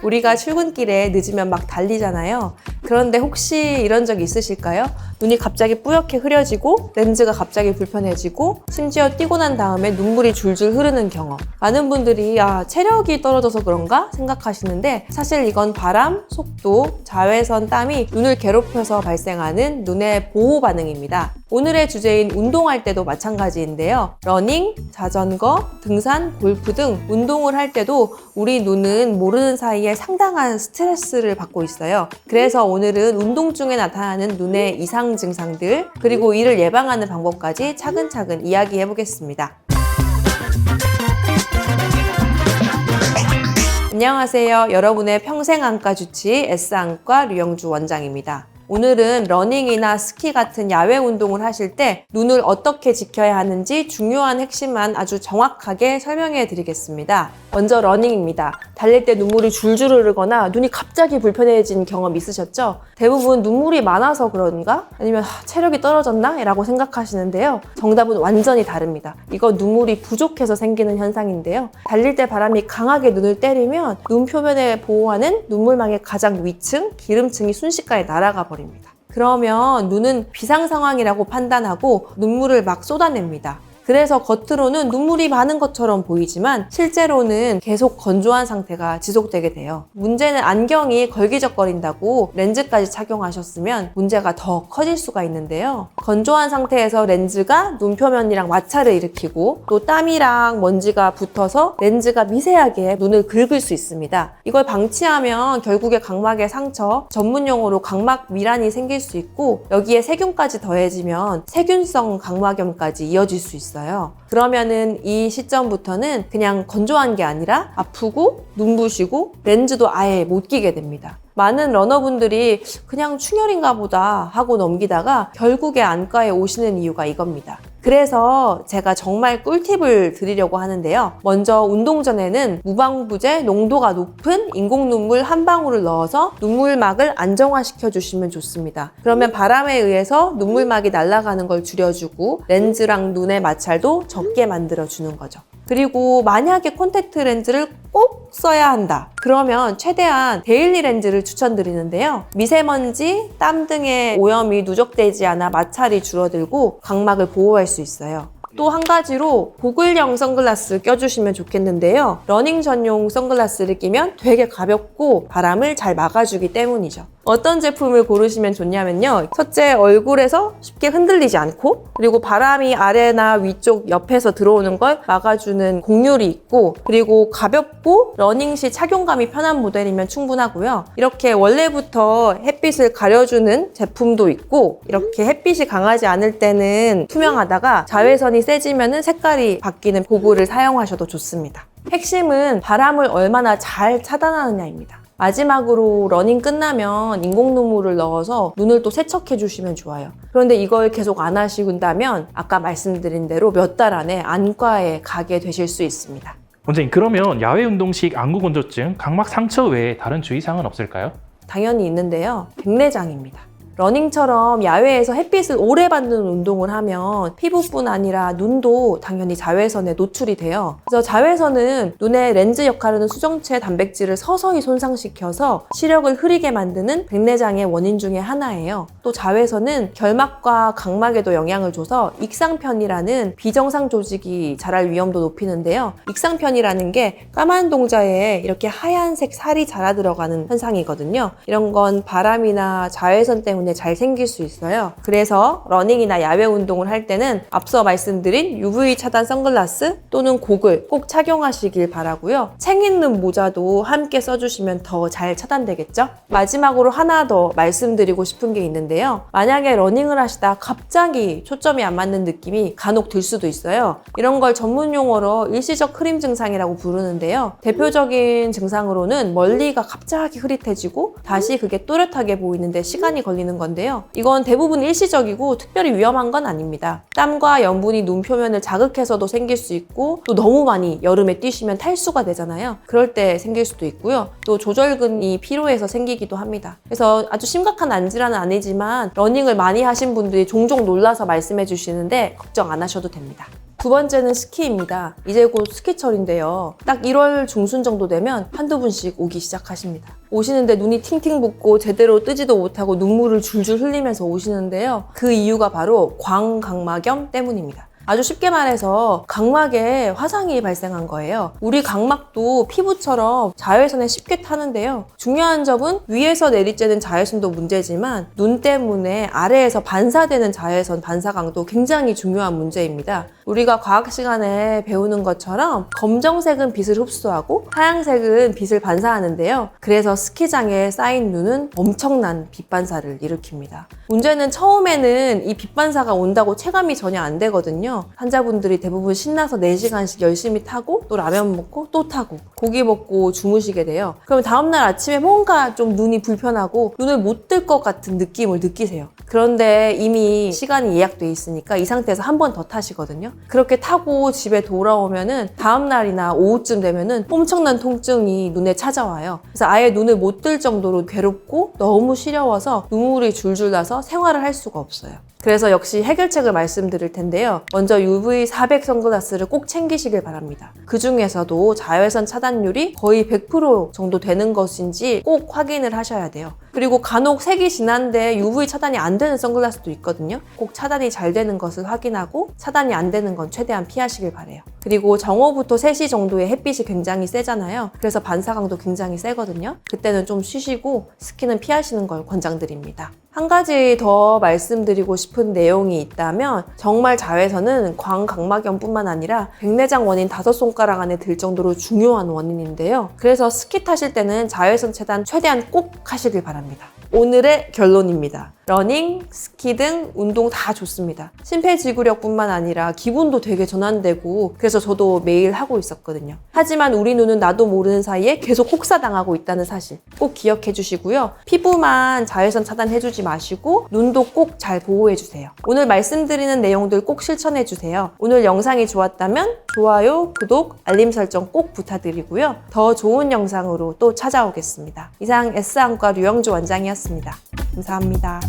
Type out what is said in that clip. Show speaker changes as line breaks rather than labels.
우리가 출근길에 늦으면 막 달리잖아요. 그런데 혹시 이런 적 있으실까요? 눈이 갑자기 뿌옇게 흐려지고 렌즈가 갑자기 불편해지고 심지어 뛰고 난 다음에 눈물이 줄줄 흐르는 경험. 많은 분들이 체력이 떨어져서 그런가 생각하시는데 사실 이건 바람, 속도, 자외선, 땀이 눈을 괴롭혀서 발생하는 눈의 보호 반응입니다. 오늘의 주제인 운동할 때도 마찬가지인데요. 러닝, 자전거, 등산, 골프 등 운동을 할 때도 우리 눈은 모르는 사이에 상당한 스트레스를 받고 있어요. 그래서 오늘은 운동 중에 나타나는 눈의 이상 증상들, 그리고 이를 예방하는 방법까지 차근차근 이야기해 보겠습니다. 안녕하세요. 여러분의 평생안과 주치 S안과 류영주 원장입니다. 오늘은 러닝이나 스키 같은 야외 운동을 하실 때 눈을 어떻게 지켜야 하는지 중요한 핵심만 아주 정확하게 설명해 드리겠습니다. 먼저 러닝입니다. 달릴 때 눈물이 줄줄 흐르거나 눈이 갑자기 불편해진 경험 있으셨죠? 대부분 눈물이 많아서 그런가? 아니면 체력이 떨어졌나? 라고 생각하시는데요. 정답은 완전히 다릅니다. 이건 눈물이 부족해서 생기는 현상인데요. 달릴 때 바람이 강하게 눈을 때리면 눈 표면에 보호하는 눈물망의 가장 위층, 기름층이 순식간에 날아가 버립니다. 그러면 눈은 비상 상황이라고 판단하고 눈물을 막 쏟아냅니다. 그래서 겉으로는 눈물이 많은 것처럼 보이지만 실제로는 계속 건조한 상태가 지속되게 돼요. 문제는 안경이 걸기적거린다고 렌즈까지 착용하셨으면 문제가 더 커질 수가 있는데요. 건조한 상태에서 렌즈가 눈 표면이랑 마찰을 일으키고 또 땀이랑 먼지가 붙어서 렌즈가 미세하게 눈을 긁을 수 있습니다. 이걸 방치하면 결국에 각막에 상처, 전문용어로 각막 미란이 생길 수 있고 여기에 세균까지 더해지면 세균성 각막염까지 이어질 수 있어요. 그러면은 이 시점부터는 그냥 건조한 게 아니라 아프고 눈부시고 렌즈도 아예 못 끼게 됩니다. 많은 러너분들이 그냥 충혈인가 보다 하고 넘기다가 결국에 안과에 오시는 이유가 이겁니다. 그래서 제가 정말 꿀팁을 드리려고 하는데요. 먼저 운동 전에는 무방부제 농도가 높은 인공 눈물 한 방울을 넣어서 눈물막을 안정화시켜 주시면 좋습니다. 그러면 바람에 의해서 눈물막이 날아가는 걸 줄여주고 렌즈랑 눈의 마찰도 적게 만들어주는 거죠. 그리고 만약에 콘택트 렌즈를 꼭 써야 한다. 그러면 최대한 데일리 렌즈를 추천드리는데요. 미세먼지, 땀 등의 오염이 누적되지 않아 마찰이 줄어들고 각막을 보호할 수 있어요. 또 한 가지로 고글형 선글라스 껴주시면 좋겠는데요. 러닝 전용 선글라스를 끼면 되게 가볍고 바람을 잘 막아주기 때문이죠. 어떤 제품을 고르시면 좋냐면요. 첫째, 얼굴에서 쉽게 흔들리지 않고 그리고 바람이 아래나 위쪽 옆에서 들어오는 걸 막아주는 곡률이 있고 그리고 가볍고 러닝 시 착용감이 편한 모델이면 충분하고요. 이렇게 원래부터 햇빛을 가려주는 제품도 있고 이렇게 햇빛이 강하지 않을 때는 투명하다가 자외선이 세지면 색깔이 바뀌는 고글을 사용하셔도 좋습니다. 핵심은 바람을 얼마나 잘 차단하느냐입니다. 마지막으로 러닝 끝나면 인공 눈물을 넣어서 눈을 또 세척해 주시면 좋아요. 그런데 이걸 계속 안 하신다면 아까 말씀드린 대로 몇 달 안에 안과에 가게 되실 수 있습니다.
원장님, 그러면 야외 운동 시 안구 건조증, 각막 상처 외에 다른 주의사항은 없을까요?
당연히 있는데요. 백내장입니다. 러닝처럼 야외에서 햇빛을 오래 받는 운동을 하면 피부뿐 아니라 눈도 당연히 자외선에 노출이 돼요. 그래서 자외선은 눈의 렌즈 역할을 하는 수정체 단백질을 서서히 손상시켜서 시력을 흐리게 만드는 백내장의 원인 중에 하나예요. 또 자외선은 결막과 각막에도 영향을 줘서 익상편이라는 비정상 조직이 자랄 위험도 높이는데요. 익상편이라는 게 까만 동자에 이렇게 하얀색 살이 자라 들어가는 현상이거든요. 이런 건 바람이나 자외선 때문에 잘 생길 수 있어요. 그래서 러닝이나 야외 운동을 할 때는 앞서 말씀드린 UV 차단 선글라스 또는 고글 꼭 착용하시길 바라고요. 챙 있는 모자도 함께 써주시면 더 잘 차단되겠죠? 마지막으로 하나 더 말씀드리고 싶은 게 있는데요. 만약에 러닝을 하시다 갑자기 초점이 안 맞는 느낌이 간혹 들 수도 있어요. 이런 걸 전문 용어로 일시적 흐림 증상이라고 부르는데요. 대표적인 증상으로는 멀리가 갑자기 흐릿해지고 다시 그게 또렷하게 보이는데 시간이 걸리는 건데요. 이건 대부분 일시적이고 특별히 위험한 건 아닙니다. 땀과 염분이 눈 표면을 자극해서도 생길 수 있고 또 너무 많이 여름에 뛰시면 탈수가 되잖아요. 그럴 때 생길 수도 있고요. 또 조절근이 피로해서 생기기도 합니다. 그래서 아주 심각한 안질환은 아니지만 러닝을 많이 하신 분들이 종종 놀라서 말씀해 주시는데 걱정 안 하셔도 됩니다. 두 번째는 스키입니다. 이제 곧 스키철인데요. 딱 1월 중순 정도 되면 한두 분씩 오기 시작하십니다. 오시는데 눈이 팅팅 붓고 제대로 뜨지도 못하고 눈물을 줄줄 흘리면서 오시는데요. 그 이유가 바로 광각막염 때문입니다. 아주 쉽게 말해서 각막에 화상이 발생한 거예요. 우리 각막도 피부처럼 자외선에 쉽게 타는데요. 중요한 점은 위에서 내리쬐는 자외선도 문제지만 눈 때문에 아래에서 반사되는 자외선 반사 강도 굉장히 중요한 문제입니다. 우리가 과학 시간에 배우는 것처럼 검정색은 빛을 흡수하고 하얀색은 빛을 반사하는데요. 그래서 스키장에 쌓인 눈은 엄청난 빛 반사를 일으킵니다. 문제는 처음에는 이 빛 반사가 온다고 체감이 전혀 안 되거든요. 환자분들이 대부분 신나서 4시간씩 열심히 타고 또 라면 먹고 또 타고 고기 먹고 주무시게 돼요. 그럼 다음날 아침에 뭔가 좀 눈이 불편하고 눈을 못 뜰 것 같은 느낌을 느끼세요. 그런데 이미 시간이 예약돼 있으니까 이 상태에서 한 번 더 타시거든요. 그렇게 타고 집에 돌아오면은 다음날이나 오후쯤 되면은 엄청난 통증이 눈에 찾아와요. 그래서 아예 눈을 못 뜰 정도로 괴롭고 너무 시려워서 눈물이 줄줄 나서 생활을 할 수가 없어요. 그래서 역시 해결책을 말씀드릴 텐데요. 먼저 UV 400 선글라스를 꼭 챙기시길 바랍니다. 그 중에서도 자외선 차단율이 거의 100% 정도 되는 것인지 꼭 확인을 하셔야 돼요. 그리고 간혹 색이 진한데 UV 차단이 안 되는 선글라스도 있거든요. 꼭 차단이 잘 되는 것을 확인하고 차단이 안 되는 건 최대한 피하시길 바래요. 그리고 정오부터 3시 정도에 햇빛이 굉장히 세잖아요. 그래서 반사광도 굉장히 세거든요. 그때는 좀 쉬시고 스키는 피하시는 걸 권장드립니다. 한 가지 더 말씀드리고 싶은 내용이 있다면 정말 자외선은 광각막염뿐만 아니라 백내장 원인 5손가락 안에 들 정도로 중요한 원인인데요. 그래서 스키 타실 때는 자외선 차단 최대한 꼭 하시길 바랍니다. 오늘의 결론입니다. 러닝, 스키 등 운동 다 좋습니다. 심폐지구력뿐만 아니라 기분도 되게 전환되고 그래서 저도 매일 하고 있었거든요. 하지만 우리 눈은 나도 모르는 사이에 계속 혹사당하고 있다는 사실 꼭 기억해 주시고요. 피부만 자외선 차단해주지 마시고 눈도 꼭 잘 보호해주세요. 오늘 말씀드리는 내용들 꼭 실천해주세요. 오늘 영상이 좋았다면 좋아요, 구독, 알림 설정 꼭 부탁드리고요. 더 좋은 영상으로 또 찾아오겠습니다. 이상 S안과 류영주 원장이었습니다. 감사합니다.